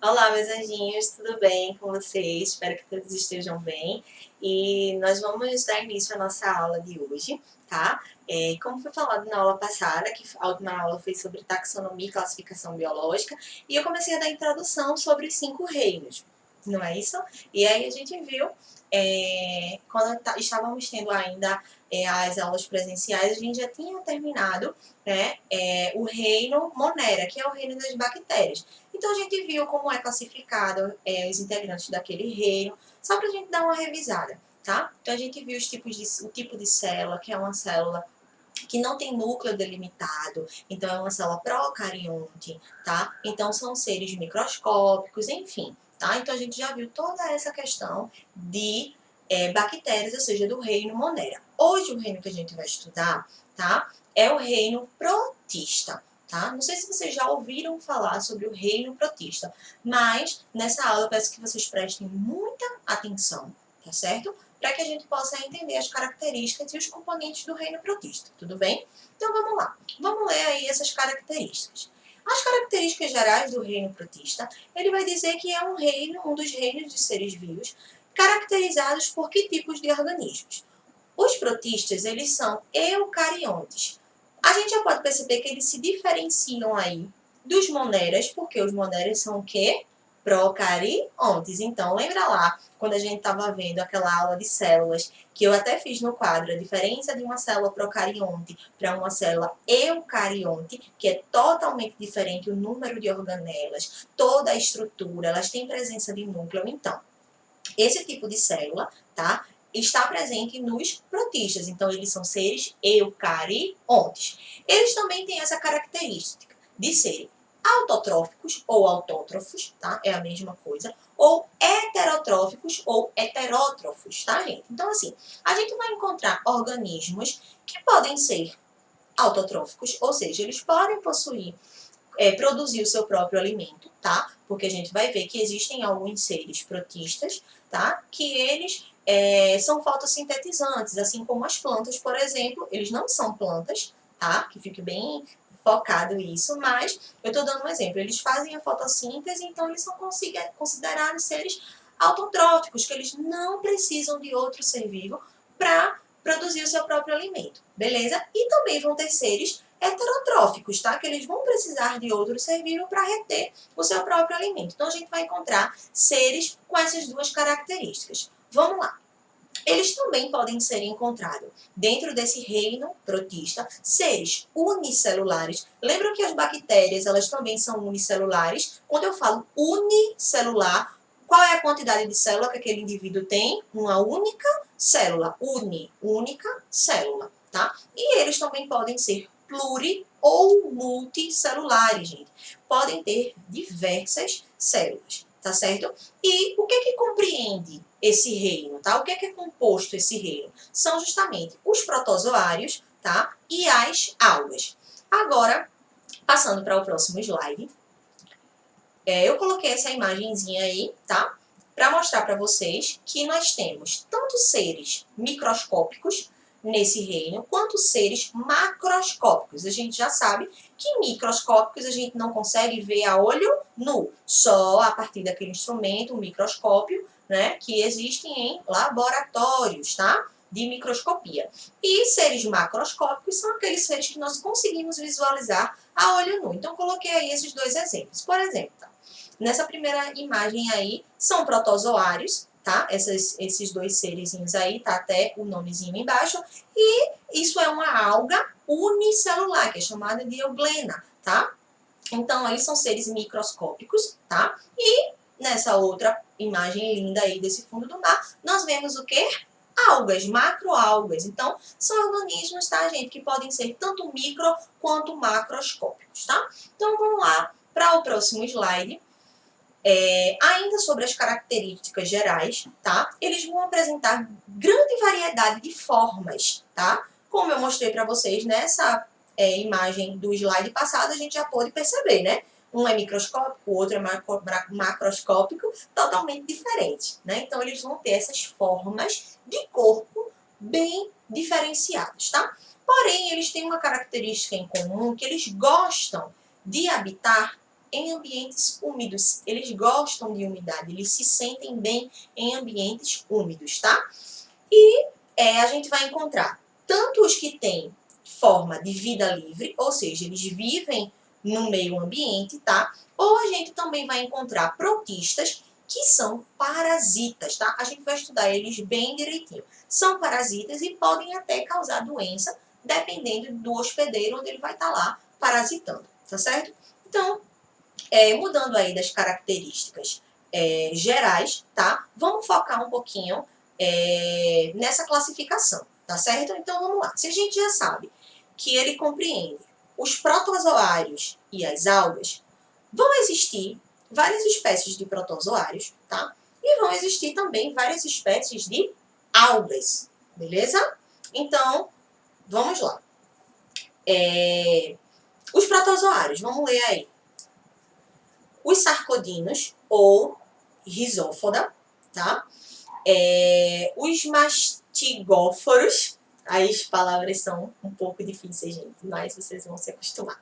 Olá, meus anjinhos, tudo bem com vocês? Espero que todos estejam bem. E nós vamos dar início à nossa aula de hoje, tá? Como foi falado na aula passada, que a última aula foi sobre taxonomia e classificação biológica, e eu comecei a dar introdução sobre os 5 reinos, não é isso? E aí a gente viu, quando estávamos tendo ainda as aulas presenciais, a gente já tinha terminado, né, o reino Monera, que é o reino das bactérias. Então a gente viu como é classificado os integrantes daquele reino, só para a gente dar uma revisada, tá? Então a gente viu o tipo de célula, que é uma célula que não tem núcleo delimitado, então é uma célula procarionte, tá? Então são seres microscópicos, enfim, tá? Então a gente já viu toda essa questão de bactérias, ou seja, do reino Monera. Hoje o reino que a gente vai estudar, tá? É o reino protista. Tá? Não sei se vocês já ouviram falar sobre o reino protista, mas nessa aula eu peço que vocês prestem muita atenção, tá certo? Para que a gente possa entender as características e os componentes do reino protista, tudo bem? Então vamos lá, vamos ler aí essas características. As características gerais do reino protista, ele vai dizer que é um dos reinos dos seres vivos, caracterizados por que tipos de organismos? Os protistas, eles são eucariontes. A gente já pode perceber que eles se diferenciam aí dos moneras, porque os moneras são o quê? Procariontes. Então, lembra lá, quando a gente estava vendo aquela aula de células, que eu até fiz no quadro, a diferença de uma célula procarionte para uma célula eucarionte, que é totalmente diferente o número de organelas, toda a estrutura, elas têm presença de núcleo. Então, esse tipo de célula, tá? Está presente nos protistas, então eles são seres eucariontes. Eles também têm essa característica de serem autotróficos ou autótrofos, tá? É a mesma coisa. Ou heterotróficos ou heterótrofos, tá, gente? Então, assim, a gente vai encontrar organismos que podem ser autotróficos, ou seja, eles podem possuir produzir o seu próprio alimento, tá? Porque a gente vai ver que existem alguns seres protistas, tá? Que eles são fotossintetizantes, assim como as plantas, por exemplo, eles não são plantas, tá? Que fique bem focado isso, mas eu estou dando um exemplo. Eles fazem a fotossíntese, então eles são considerados seres autotróficos, que eles não precisam de outro ser vivo para produzir o seu próprio alimento, beleza? E também vão ter seres heterotróficos, tá? Que eles vão precisar de outro ser vivo para reter o seu próprio alimento. Então a gente vai encontrar seres com essas duas características. Vamos lá. Eles também podem ser encontrados dentro desse reino protista, seres unicelulares. Lembram que as bactérias, elas também são unicelulares? Quando eu falo unicelular, qual é a quantidade de célula que aquele indivíduo tem? Uma única célula. Única célula, tá? E eles também podem ser pluri ou multicelulares, gente. Podem ter diversas células, tá certo? E o que compreende esse reino, tá? O que é composto esse reino? São justamente os protozoários, tá? E as algas. Agora, passando para o próximo slide, eu coloquei essa imagenzinha aí, tá? Para mostrar para vocês que nós temos tanto seres microscópicos nesse reino, quanto seres macroscópicos. A gente já sabe que microscópicos a gente não consegue ver a olho nu, só a partir daquele instrumento, o microscópio, né, que existem em laboratórios, tá? De microscopia. E seres macroscópicos são aqueles seres que nós conseguimos visualizar a olho nu. Então, coloquei aí esses dois exemplos. Por exemplo, tá? Nessa primeira imagem aí, são protozoários, tá? Esses dois serezinhos aí, tá até o nomezinho embaixo. E isso é uma alga unicelular, que é chamada de euglena, tá? Então, eles são seres microscópicos, tá? E nessa outra imagem linda aí desse fundo do mar, nós vemos o quê? Algas, macroalgas. Então, são organismos, tá, gente, que podem ser tanto micro quanto macroscópicos, tá? Então, vamos lá para o próximo slide. Ainda sobre as características gerais, tá? Eles vão apresentar grande variedade de formas, tá? Como eu mostrei para vocês nessa imagem do slide passado, a gente já pôde perceber, né? Um é microscópico, o outro é macroscópico, totalmente diferente, né? Então, eles vão ter essas formas de corpo bem diferenciadas, tá? Porém, eles têm uma característica em comum, que eles gostam de habitar em ambientes úmidos. Eles gostam de umidade, eles se sentem bem em ambientes úmidos, tá? E a gente vai encontrar tanto os que têm forma de vida livre, ou seja, eles vivem no meio ambiente, tá? Ou a gente também vai encontrar protistas que são parasitas, tá? A gente vai estudar eles bem direitinho. São parasitas e podem até causar doença, dependendo do hospedeiro onde ele vai estar lá parasitando, tá certo? Então, mudando aí das características gerais, tá? Vamos focar um pouquinho nessa classificação, tá certo? Então, vamos lá. Se a gente já sabe que ele compreende os protozoários e as algas, vão existir várias espécies de protozoários, tá? E vão existir também várias espécies de algas, beleza? Então, vamos lá. Os protozoários, vamos ler aí. Os sarcodinos, ou Rhizophoda, tá? Os mastigóforos, aí as palavras são um pouco difíceis, gente, mas vocês vão se acostumar.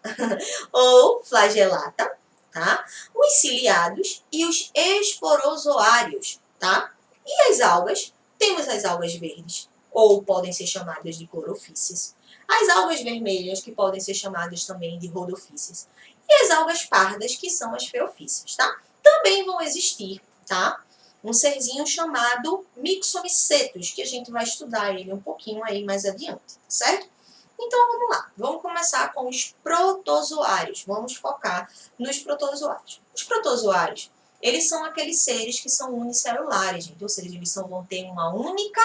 Ou flagelata, tá? Os ciliados e os esporozoários, tá? E as algas, temos as algas verdes, ou podem ser chamadas de clorofícias. As algas vermelhas, que podem ser chamadas também de rodofícias. E as algas pardas, que são as feofícias, tá? Também vão existir, tá? Um serzinho chamado Myxomicetus, que a gente vai estudar ele um pouquinho aí mais adiante, certo? Então, vamos lá. Vamos começar com os protozoários. Vamos focar nos protozoários. Os protozoários, eles são aqueles seres que são unicelulares, gente. Ou seja, eles vão ter uma única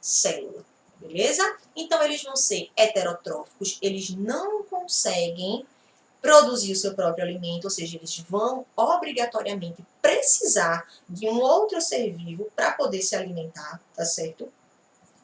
célula, beleza? Então, eles vão ser heterotróficos. Eles não conseguem produzir o seu próprio alimento, ou seja, eles vão obrigatoriamente precisar de um outro ser vivo para poder se alimentar, tá certo?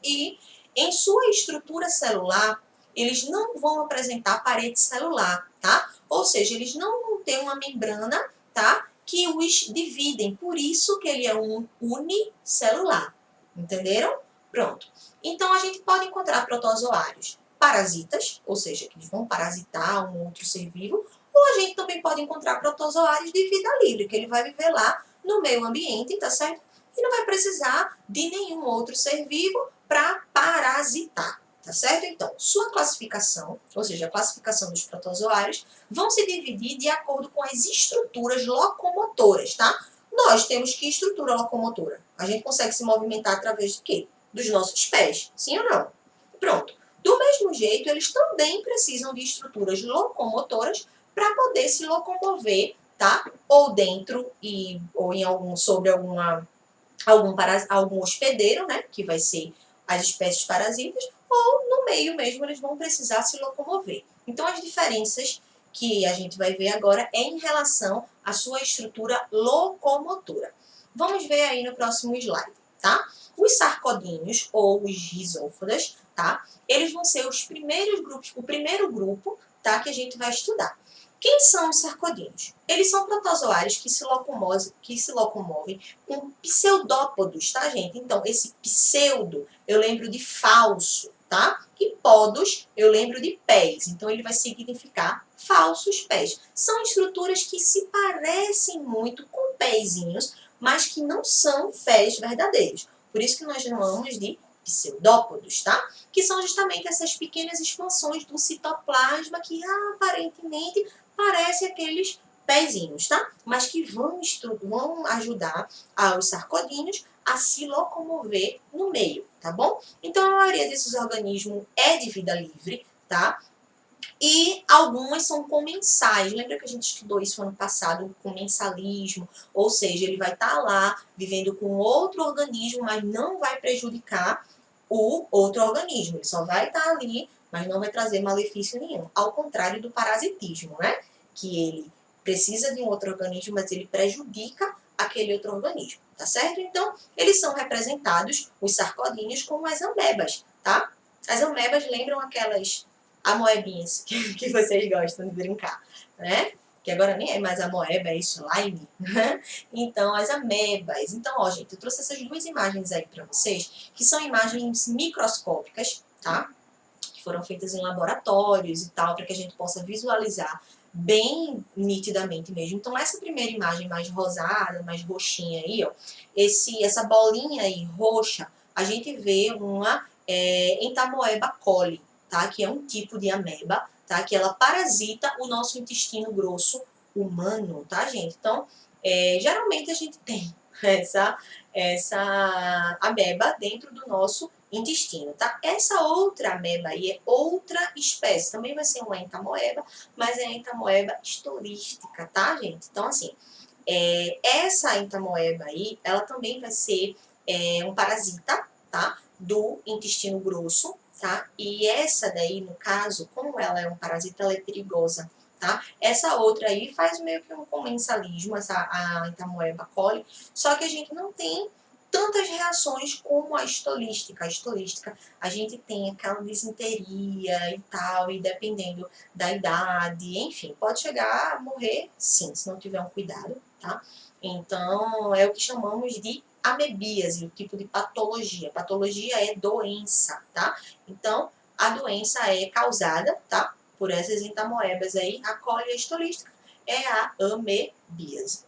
E em sua estrutura celular, eles não vão apresentar parede celular, tá? Ou seja, eles não vão ter uma membrana, tá? Que os dividem, por isso que ele é um unicelular, entenderam? Pronto. Então, a gente pode encontrar protozoários parasitas, ou seja, que eles vão parasitar um outro ser vivo, ou a gente também pode encontrar protozoários de vida livre, que ele vai viver lá no meio ambiente, tá certo? E não vai precisar de nenhum outro ser vivo para parasitar, tá certo? Então, sua classificação, ou seja, a classificação dos protozoários, vão se dividir de acordo com as estruturas locomotoras, tá? Nós temos que estrutura locomotora? A gente consegue se movimentar através de quê? Dos nossos pés, sim ou não? Pronto. Do mesmo jeito, eles também precisam de estruturas locomotoras para poder se locomover, tá? Ou dentro ou em sobre algum hospedeiro, né? Que vai ser as espécies parasitas, ou no meio mesmo eles vão precisar se locomover. Então, as diferenças que a gente vai ver agora é em relação à sua estrutura locomotora. Vamos ver aí no próximo slide, tá? Os sarcodíneos, ou os risófodas, tá? Eles vão ser os primeiros grupos, o primeiro grupo, tá? Que a gente vai estudar. Quem são os sarcodíneos? Eles são protozoários que se locomovem com pseudópodos, tá, gente? Então, esse pseudo, eu lembro de falso, tá? E podos, eu lembro de pés. Então, ele vai significar falsos pés. São estruturas que se parecem muito com pezinhos, mas que não são pés verdadeiros. Por isso que nós chamamos de pseudópodos, tá? Que são justamente essas pequenas expansões do citoplasma que aparentemente parecem aqueles pezinhos, tá? Mas que vão ajudar os sarcodíneos a se locomover no meio, tá bom? Então, a maioria desses organismos é de vida livre, tá? E algumas são comensais. Lembra que a gente estudou isso ano passado, o comensalismo? Ou seja, ele vai estar lá vivendo com outro organismo, mas não vai prejudicar o outro organismo. Ele só vai estar ali, mas não vai trazer malefício nenhum. Ao contrário do parasitismo, né? Que ele precisa de um outro organismo, mas ele prejudica aquele outro organismo, tá certo? Então, eles são representados, os sarcodíneos, como as amebas, tá? As amebas lembram aquelas amoebinhas que vocês gostam de brincar, né? Que agora nem é mais amoeba, é slime, né? Então, as amebas. Então, ó, gente, eu trouxe essas duas imagens aí para vocês, que são imagens microscópicas, tá? Que foram feitas em laboratórios e tal, para que a gente possa visualizar bem nitidamente mesmo. Então, essa primeira imagem mais rosada, mais roxinha aí, ó, essa bolinha aí roxa, a gente vê uma Entamoeba coli, tá? Que é um tipo de ameba, tá? Que ela parasita o nosso intestino grosso humano, tá, gente? Então, geralmente a gente tem essa ameba dentro do nosso intestino, tá? Essa outra ameba aí é outra espécie, também vai ser uma entamoeba, mas é a entamoeba estolística, tá, gente? Então, assim, essa entamoeba aí, ela também vai ser um parasita, tá? Do intestino grosso, tá? E essa daí, no caso, como ela é um parasita, ela é perigosa, tá? Essa outra aí faz meio que um comensalismo, a Entamoeba coli, só que a gente não tem tantas reações como a estolística. A estolística, a gente tem aquela disenteria e tal, e dependendo da idade, enfim, pode chegar a morrer, sim, se não tiver um cuidado, tá? Então, é o que chamamos de amebíase, o tipo de patologia. Patologia é doença, tá? Então, a doença é causada, tá? Por essas entamoebas aí, a coli estolística é a amebíase.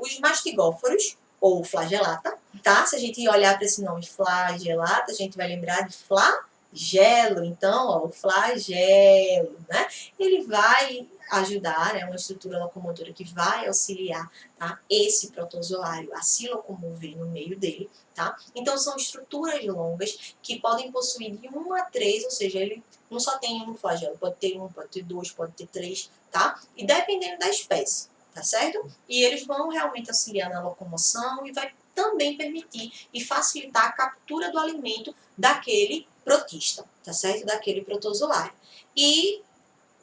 Os mastigóforos, ou flagelata, tá? Se a gente olhar para esse nome flagelata, a gente vai lembrar de flagelo. Então, ó, o flagelo, né? Ele vai ajudar, é uma estrutura locomotora que vai auxiliar, tá? Esse protozoário a se locomover no meio dele, tá? Então, são estruturas longas que podem possuir de 1 a 3, ou seja, ele não só tem um flagelo, pode ter 1, pode ter 2, pode ter 3, tá? E dependendo da espécie, tá certo? E eles vão realmente auxiliar na locomoção e vai também permitir e facilitar a captura do alimento daquele protista, tá certo? Daquele protozoário. E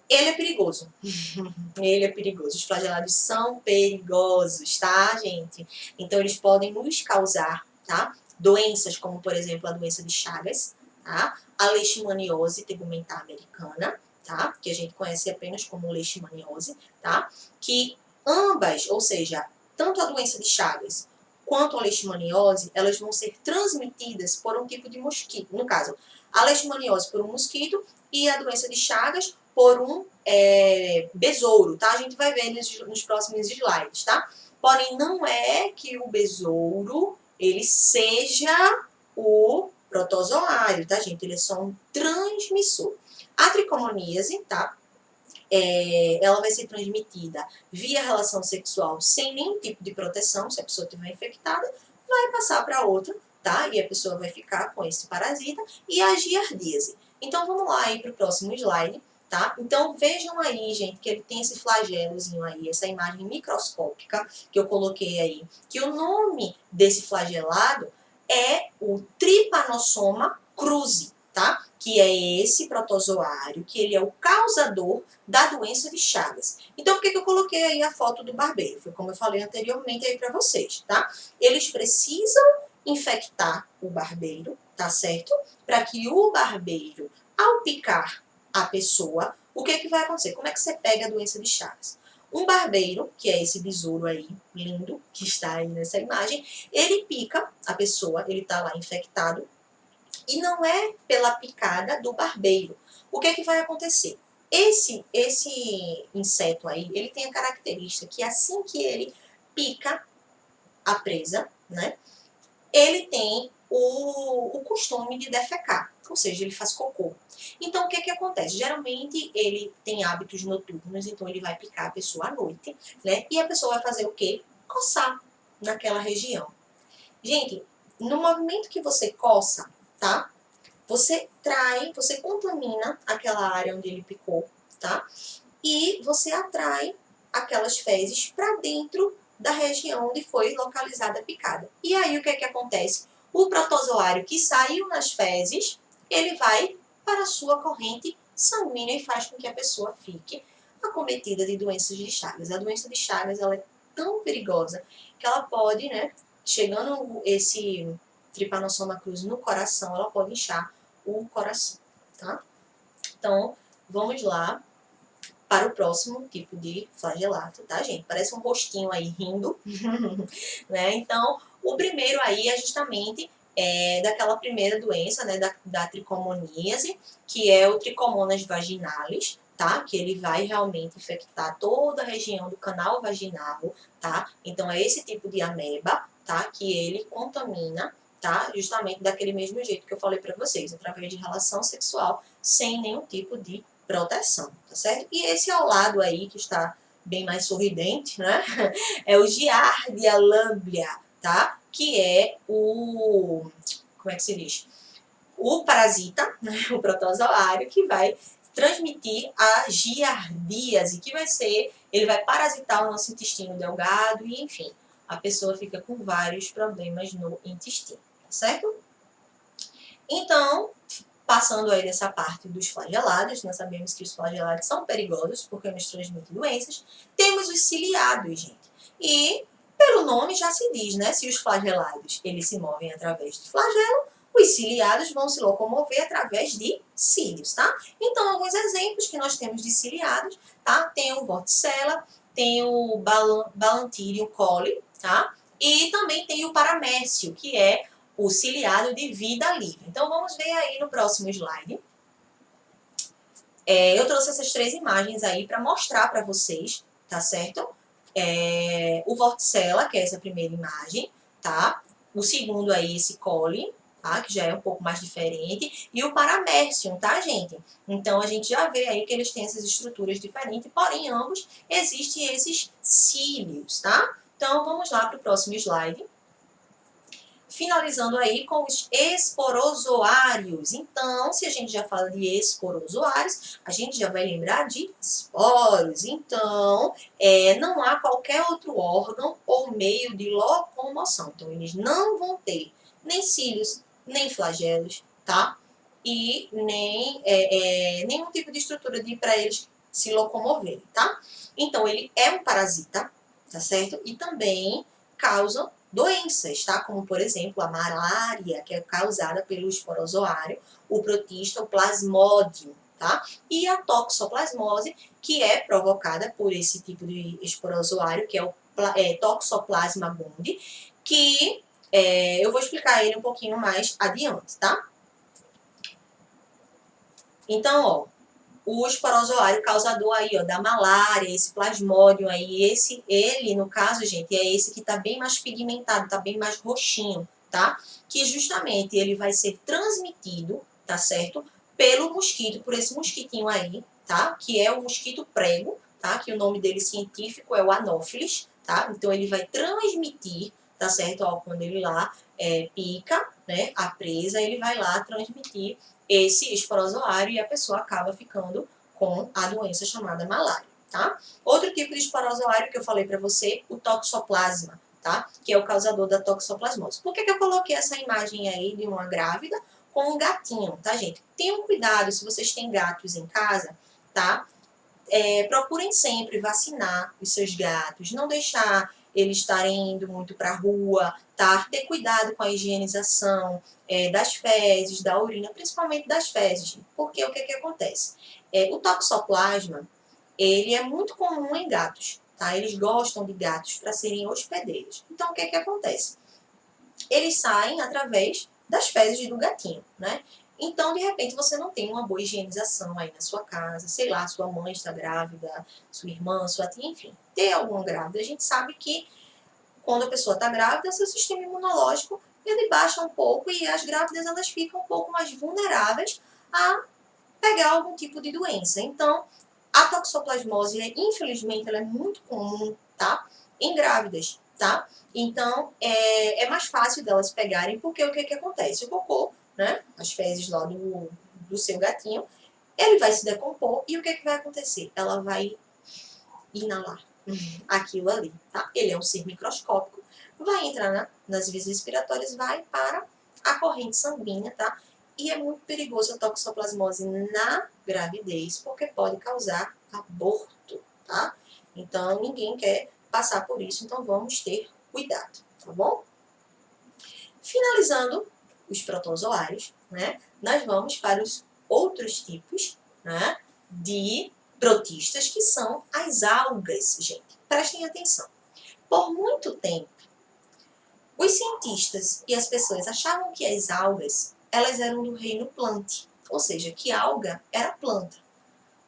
ele é perigoso. Ele é perigoso. Os flagelados são perigosos, tá, gente? Então, eles podem nos causar, tá? Doenças como, por exemplo, a doença de Chagas, tá? A leishmaniose tegumentar americana, tá? Que a gente conhece apenas como leishmaniose, tá? Que ambas, ou seja, tanto a doença de Chagas quanto a leishmaniose, elas vão ser transmitidas por um tipo de mosquito. No caso, a leishmaniose por um mosquito e a doença de Chagas por um besouro, tá? A gente vai ver nos próximos slides, tá? Porém, não é que o besouro, ele seja o protozoário, tá, gente? Ele é só um transmissor. A tricomoníase, tá? Ela vai ser transmitida via relação sexual sem nenhum tipo de proteção. Se a pessoa estiver infectada, vai passar para outra, tá? E a pessoa vai ficar com esse parasita. E a giardíase. Então, vamos lá aí para o próximo slide, tá? Então, vejam aí, gente, que ele tem esse flagelozinho aí, essa imagem microscópica que eu coloquei aí, que o nome desse flagelado é o Trypanosoma cruzi, tá? Que é esse protozoário, que ele é o causador da doença de Chagas. Então, por que eu coloquei aí a foto do barbeiro? Foi como eu falei anteriormente aí para vocês, tá? Eles precisam infectar o barbeiro, tá certo? Para que o barbeiro, ao picar a pessoa, o que vai acontecer? Como é que você pega a doença de Chagas? Um barbeiro, que é esse besouro aí, lindo, que está aí nessa imagem, ele pica a pessoa, ele tá lá infectado, e não é pela picada do barbeiro. O que vai acontecer? Esse inseto aí, ele tem a característica que assim que ele pica a presa, né, ele tem o costume de defecar, ou seja, ele faz cocô. Então, o que acontece? Geralmente, ele tem hábitos noturnos, então ele vai picar a pessoa à noite, né, e a pessoa vai fazer o quê? Coçar naquela região. Gente, no movimento que você coça, tá? Você contamina aquela área onde ele picou, tá? E você atrai aquelas fezes para dentro da região onde foi localizada a picada. E aí o que acontece? O protozoário que saiu nas fezes, ele vai para a sua corrente sanguínea e faz com que a pessoa fique acometida de doenças de Chagas. A doença de Chagas, ela é tão perigosa que ela pode, né, chegando esse Trypanosoma cruzi no coração, ela pode inchar o coração, tá? Então, vamos lá para o próximo tipo de flagelato, tá, gente? Parece um rostinho aí rindo, né? Então, o primeiro aí é justamente daquela primeira doença, né, da tricomoníase, que é o Trichomonas vaginalis, tá? Que ele vai realmente infectar toda a região do canal vaginal, tá? Então, é esse tipo de ameba, tá? Que ele contamina, tá? Justamente daquele mesmo jeito que eu falei para vocês, através de relação sexual, sem nenhum tipo de proteção, tá certo? E esse ao lado aí, que está bem mais sorridente, né? É o Giardia lamblia, tá? Que é o... como é que se diz? O parasita, né? O protozoário, que vai transmitir a giardíase, que vai ser... ele vai parasitar o nosso intestino delgado e, enfim, a pessoa fica com vários problemas no intestino, tá certo? Então, passando aí dessa parte dos flagelados, nós sabemos que os flagelados são perigosos porque nos transmitem doenças. Temos os ciliados, gente. E pelo nome já se diz, né? Se os flagelados eles se movem através de flagelo, os ciliados vão se locomover através de cílios, tá? Então, alguns exemplos que nós temos de ciliados, tá? Tem o Vorticella, tem o Balantidium coli, tá? E também tem o Paramércio, que é o ciliado de vida livre. Então, vamos ver aí no próximo slide. Eu trouxe essas 3 imagens aí para mostrar para vocês, tá certo? O Vorticella, que é essa primeira imagem, tá? O segundo aí, esse coli, tá? Que já é um pouco mais diferente. E o Paramecium, tá, gente? Então, a gente já vê aí que eles têm essas estruturas diferentes, porém, em ambos existem esses cílios, tá? Então, vamos lá para o próximo slide. Finalizando aí com os esporozoários. Então, se a gente já fala de esporozoários, a gente já vai lembrar de esporos. Então, não há qualquer outro órgão ou meio de locomoção. Então, eles não vão ter nem cílios, nem flagelos, tá? E nem nenhum tipo de estrutura para eles se locomoverem, tá? Então, ele é um parasita, tá certo? E também causa doenças, tá? Como, por exemplo, a malária, que é causada pelo esporozoário, o protista, o plasmódio, tá? E a toxoplasmose, que é provocada por esse tipo de esporozoário, que é o Toxoplasma gondii, que eu vou explicar ele um pouquinho mais adiante, tá? Então, ó, o esporozoário causador aí, ó, da malária, esse plasmódio aí, ele, no caso, gente, é esse que tá bem mais pigmentado, tá bem mais roxinho, tá? Que justamente ele vai ser transmitido, tá certo? Pelo mosquito, por esse mosquitinho aí, tá? Que é o mosquito prego, tá? Que o nome dele científico é o Anopheles, tá? Então ele vai transmitir, tá certo? Ó, quando ele lá pica, né, a presa, ele vai lá transmitir esse esporozoário e a pessoa acaba ficando com a doença chamada malária, tá? Outro tipo de esporozoário que eu falei para você, o toxoplasma, tá? Que é o causador da toxoplasmose. Por que eu coloquei essa imagem aí de uma grávida com um gatinho, tá, gente? Tenham cuidado se vocês têm gatos em casa, tá? Procurem sempre vacinar os seus gatos, não deixar eles estarem indo muito para a rua, tá? Ter cuidado com a higienização das fezes, da urina, principalmente das fezes, porque o que acontece? O toxoplasma, ele é muito comum em gatos, tá? Eles gostam de gatos para serem hospedeiros. Então, o que acontece? Eles saem através das fezes do gatinho, né? Então, de repente, você não tem uma boa higienização aí na sua casa, sei lá, sua mãe está grávida, sua irmã, sua tia, enfim. Ter alguma grávida, a gente sabe que quando a pessoa está grávida, seu sistema imunológico ele baixa um pouco e as grávidas elas ficam um pouco mais vulneráveis a pegar algum tipo de doença. Então, a toxoplasmose, infelizmente, ela é muito comum, tá? Em grávidas, tá? Então, é mais fácil delas pegarem, porque o que acontece? O cocô, né? As fezes lá do seu gatinho, ele vai se decompor e o que vai acontecer? Ela vai inalar aquilo ali, tá? Ele é um ser microscópico, vai entrar nas vias respiratórias, vai para a corrente sanguínea, tá? E é muito perigoso a toxoplasmose na gravidez, porque pode causar aborto, tá? Então, ninguém quer passar por isso, então vamos ter cuidado, tá bom? Finalizando os protozoários, né? Nós vamos para os outros tipos, né? De protistas, que são as algas, gente. Prestem atenção. Por muito tempo, os cientistas e as pessoas achavam que as algas, elas eram do reino plante, ou seja, que alga era planta.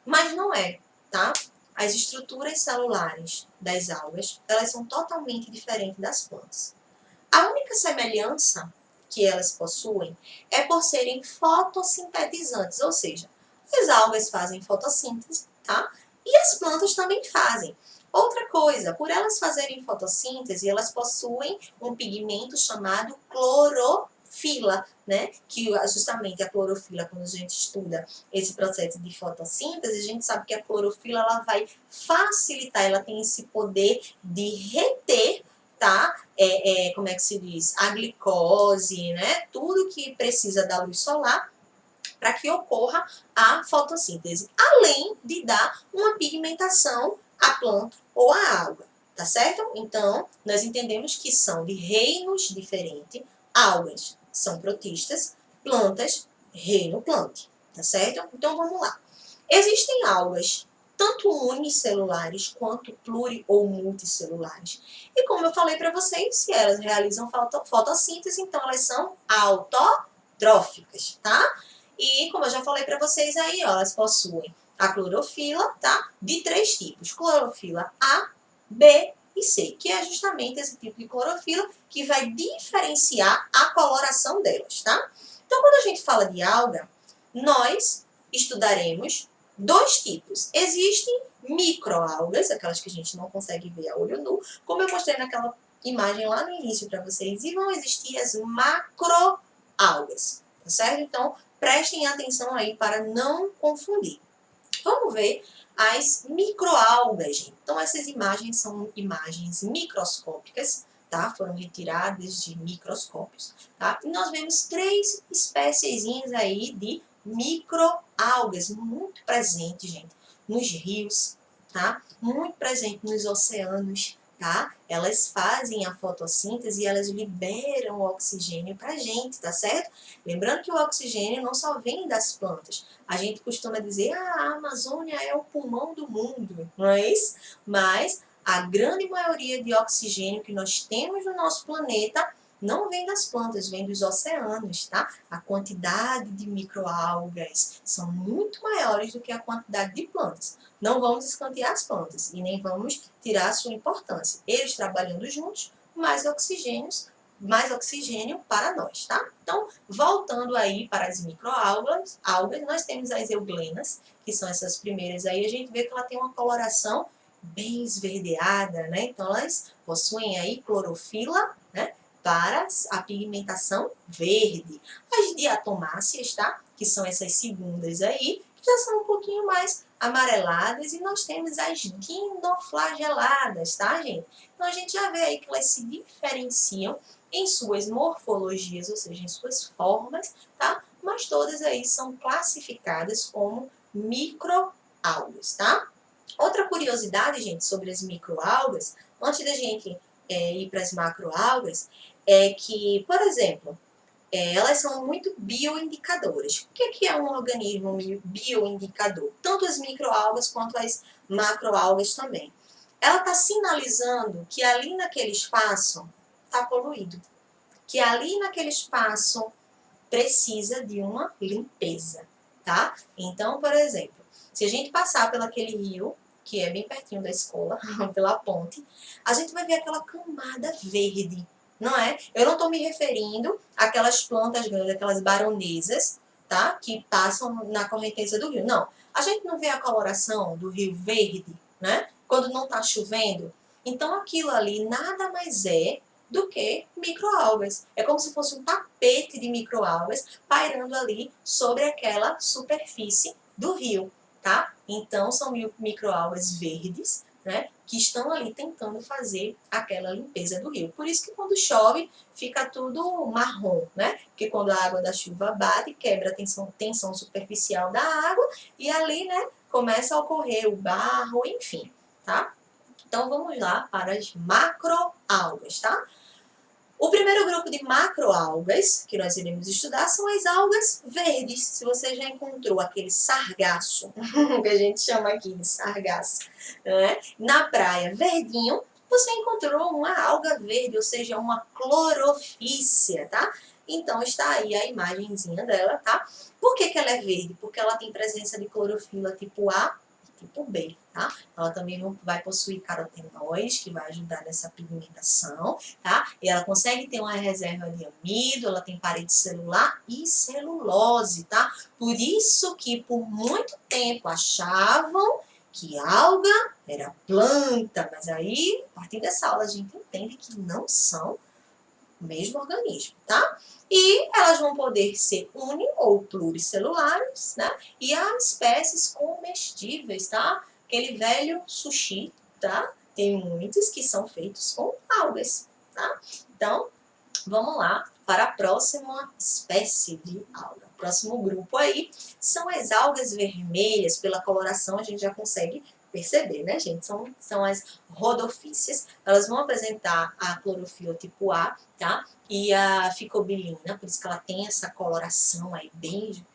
Mas não é, tá? As estruturas celulares das algas, elas são totalmente diferentes das plantas. A única semelhança que elas possuem é por serem fotossintetizantes, ou seja, as algas fazem fotossíntese, tá? E as plantas também fazem. Outra coisa, por elas fazerem fotossíntese, elas possuem um pigmento chamado clorofila, né? Que justamente a clorofila, quando a gente estuda esse processo de fotossíntese, a gente sabe que a clorofila ela vai facilitar, ela tem esse poder de reter, tá? Como é que se diz? A glicose, né? Tudo que precisa da luz solar para que ocorra a fotossíntese, além de dar uma pigmentação à planta ou à água, tá certo? Então, nós entendemos que são de reinos diferentes, algas são protistas, plantas, reino plante, tá certo? Então, vamos lá. Existem algas tanto unicelulares quanto pluri ou multicelulares. E como eu falei para vocês, se elas realizam fotossíntese, então elas são autotróficas, tá? E como eu já falei para vocês aí, ó, elas possuem a clorofila, tá? De 3 tipos: clorofila A, B e C, que é justamente esse tipo de clorofila que vai diferenciar a coloração delas, tá? Então, quando a gente fala de alga, nós estudaremos 2 tipos. Existem microalgas, aquelas que a gente não consegue ver a olho nu, como eu mostrei naquela imagem lá no início para vocês, e vão existir as macroalgas, tá certo? Então, prestem atenção aí para não confundir. Vamos ver as microalgas, gente. Então, essas imagens são imagens microscópicas, tá? Foram retiradas de microscópios, tá? E nós vemos 3 espéciezinhas aí de microalgas, muito presentes, gente, nos rios, tá? Muito presente nos oceanos, tá? Elas fazem a fotossíntese e elas liberam o oxigênio pra gente, tá certo? Lembrando que o oxigênio não só vem das plantas. A gente costuma dizer, a Amazônia é o pulmão do mundo, não é isso? Mas a grande maioria de oxigênio que nós temos no nosso planeta não vem das plantas, vem dos oceanos, tá? A quantidade de microalgas são muito maiores do que a quantidade de plantas. Não vamos escantear as plantas e nem vamos tirar a sua importância. Eles trabalhando juntos, mais oxigênio para nós, tá? Então, voltando aí para as microalgas, nós temos as euglenas, que são essas primeiras aí, a gente vê que ela tem uma coloração bem esverdeada, né? Então, elas possuem aí clorofila, né? Para a pigmentação verde. As diatomáceas, tá? Que são essas segundas aí, que já são um pouquinho mais amareladas, e nós temos as dinoflageladas, tá, gente? Então, a gente já vê aí que elas se diferenciam em suas morfologias, ou seja, em suas formas, tá? Mas todas aí são classificadas como microalgas, tá? Outra curiosidade, gente, sobre as microalgas, antes da gente ir para as macroalgas, é que, por exemplo, elas são muito bioindicadoras. O que é um organismo bioindicador? Tanto as microalgas quanto as macroalgas também. Ela está sinalizando que ali naquele espaço está poluído, que ali naquele espaço precisa de uma limpeza, tá? Então, por exemplo, se a gente passar pelo aquele rio, que é bem pertinho da escola, pela ponte, a gente vai ver aquela camada verde, não é? Eu não estou me referindo àquelas plantas grandes, aquelas baronesas, tá? Que passam na correnteza do rio. Não. A gente não vê a coloração do rio verde, né? Quando não está chovendo. Então, aquilo ali nada mais é do que microalgas. É como se fosse um tapete de microalgas pairando ali sobre aquela superfície do rio, tá? Então, são microalgas verdes, né, que estão ali tentando fazer aquela limpeza do rio. Por isso que quando chove, fica tudo marrom, né? Porque quando a água da chuva bate, quebra a tensão superficial da água e ali, né, começa a ocorrer o barro, enfim, tá? Então, vamos lá para as macroalgas, tá? O primeiro grupo de macroalgas que nós iremos estudar são as algas verdes. Se você já encontrou aquele sargaço, que a gente chama aqui de sargaço, né? Na praia verdinho, você encontrou uma alga verde, ou seja, uma clorofícia, tá? Então está aí a imagenzinha dela, tá? Por que que ela é verde? Porque ela tem presença de clorofila tipo A e tipo B, tá? Ela também vai possuir carotenoides, que vai ajudar nessa pigmentação, tá? E ela consegue ter uma reserva de amido, ela tem parede celular e celulose, tá? Por isso que por muito tempo achavam que alga era planta, mas aí, a partir dessa aula, a gente entende que não são o mesmo organismo, tá? E elas vão poder ser uni- ou pluricelulares, né? E há espécies comestíveis, tá? Aquele velho sushi, tá? Tem muitos que são feitos com algas, tá? Então, vamos lá para a próxima espécie de alga. O próximo grupo aí são as algas vermelhas. Pela coloração a gente já consegue perceber, né, gente? São as rodopícias. Elas vão apresentar a clorofila tipo A, tá? E a ficobilina, por isso que ela tem essa coloração aí bem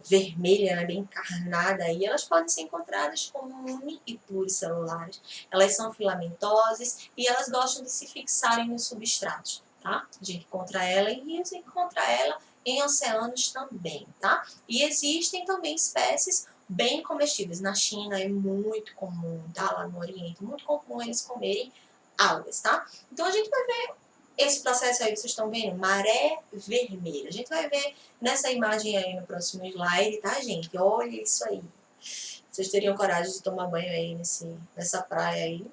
vermelha, né, bem encarnada aí, elas podem ser encontradas como uni e pluricelulares. Elas são filamentosas e elas gostam de se fixarem nos substratos, tá? A gente encontra ela em rios e encontra ela em oceanos também, tá? E existem também espécies bem comestíveis. Na China é muito comum, tá? Lá no Oriente, muito comum eles comerem algas, tá? Então a gente vai ver esse processo aí, vocês estão vendo? Maré vermelha. A gente vai ver nessa imagem aí no próximo slide, tá, gente? Olha isso aí. Vocês teriam coragem de tomar banho aí nessa praia aí?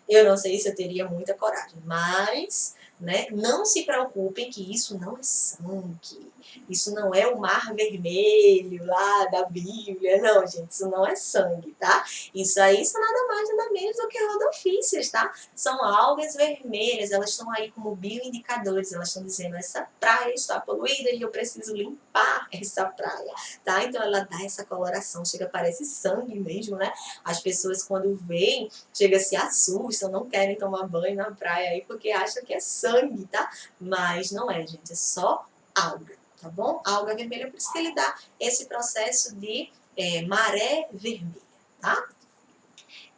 Eu não sei se eu teria muita coragem, mas, né, não se preocupem que isso não é sangue. Isso não é o mar vermelho lá da Bíblia. Não, gente, isso não é sangue, tá? Isso aí são nada mais nada menos do que rodopícias, tá? São algas vermelhas, elas estão aí como bioindicadores, elas estão dizendo essa praia está poluída e eu preciso limpar essa praia, tá? Então ela dá essa coloração, chega, parece sangue mesmo, né? As pessoas quando veem, chega, se assustam, não querem tomar banho na praia aí porque acham que é sangue, tá? Mas não é, gente, é só alga, tá bom? Alga vermelha, por isso que ele dá esse processo de maré vermelha, tá?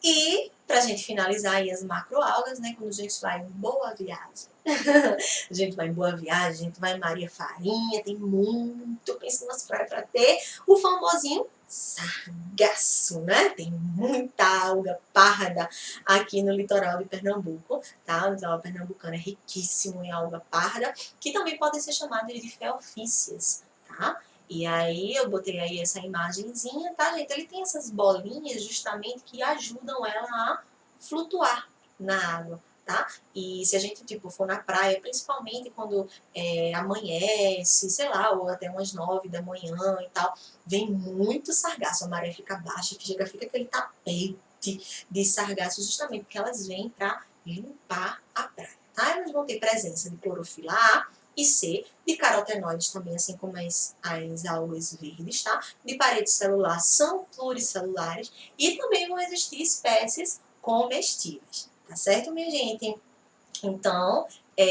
E, pra gente finalizar aí as macroalgas, né, quando a gente vai em Boa Viagem. A gente vai em Boa Viagem, a gente vai em Maria Farinha, tem muito, pensa nas praias pra ter o famosinho sargaço, né? Tem muita alga parda aqui no litoral de Pernambuco, tá? O litoral pernambucano é riquíssimo em alga parda, que também podem ser chamadas de feofícias, tá? E aí eu botei aí essa imagenzinha, tá, gente? Ele tem essas bolinhas justamente que ajudam ela a flutuar na água, tá? E se a gente, tipo, for na praia, principalmente quando amanhece, sei lá, ou até umas 9 da manhã e tal, vem muito sargaço, a maré fica baixa, fica aquele tapete de sargaço, justamente porque elas vêm para limpar a praia, tá? Elas vão ter presença de clorofila A e C, de carotenoides também, assim como as algas verdes, tá? De parede celular, são pluricelulares e também vão existir espécies comestíveis, tá certo, minha gente? Então,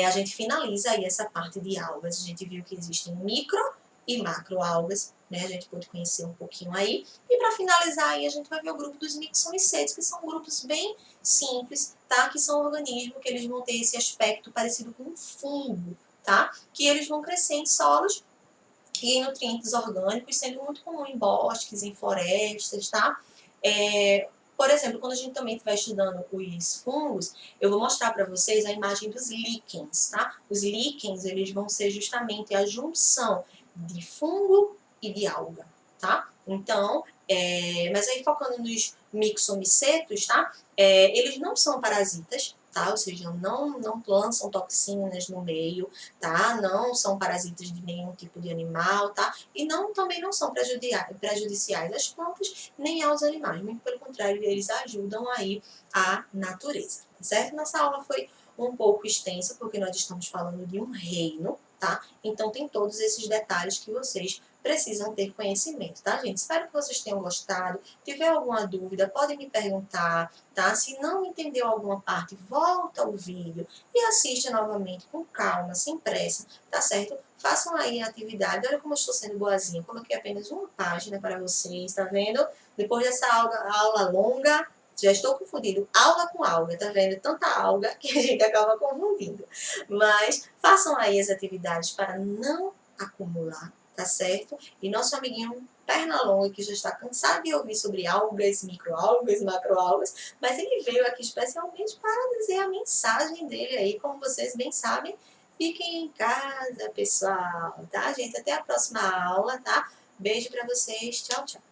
a gente finaliza aí essa parte de algas. A gente viu que existem micro e macroalgas, né? A gente pode conhecer um pouquinho aí. E para finalizar aí, a gente vai ver o grupo dos mixomicetos, que são grupos bem simples, tá? Que são organismos que eles vão ter esse aspecto parecido com um fungo, tá? Que eles vão crescer em solos e em nutrientes orgânicos, sendo muito comum em bosques, em florestas, tá? Por exemplo, quando a gente também estiver estudando os fungos, eu vou mostrar para vocês a imagem dos líquens, tá? Os líquens, eles vão ser justamente a junção de fungo e de alga, tá? Então, mas aí focando nos mixomicetos, tá? Eles não são parasitas, tá? Ou seja, não lançam toxinas no meio, tá? Não são parasitas de nenhum tipo de animal, tá? E também não são prejudiciais às plantas nem aos animais. Muito pelo contrário, eles ajudam aí a natureza, tá certo? Nossa aula foi um pouco extensa porque nós estamos falando de um reino, tá? Então tem todos esses detalhes que vocês precisam ter conhecimento, tá, gente? Espero que vocês tenham gostado. Se tiver alguma dúvida, podem me perguntar, tá? Se não entendeu alguma parte, volta o vídeo e assiste novamente com calma, sem pressa, tá certo? Façam aí a atividade. Olha como eu estou sendo boazinha. Coloquei apenas uma página para vocês, tá vendo? Depois dessa aula longa, Já estou confundindo aula com alga, tá vendo? Tanta alga que a gente acaba confundindo. Mas façam aí as atividades para não acumular, tá certo? E nosso amiguinho Pernalonga, que já está cansado de ouvir sobre algas, microalgas, macroalgas, mas ele veio aqui especialmente para dizer a mensagem dele aí, como vocês bem sabem. Fiquem em casa, pessoal, tá, gente? Até a próxima aula, tá? Beijo para vocês. Tchau, tchau.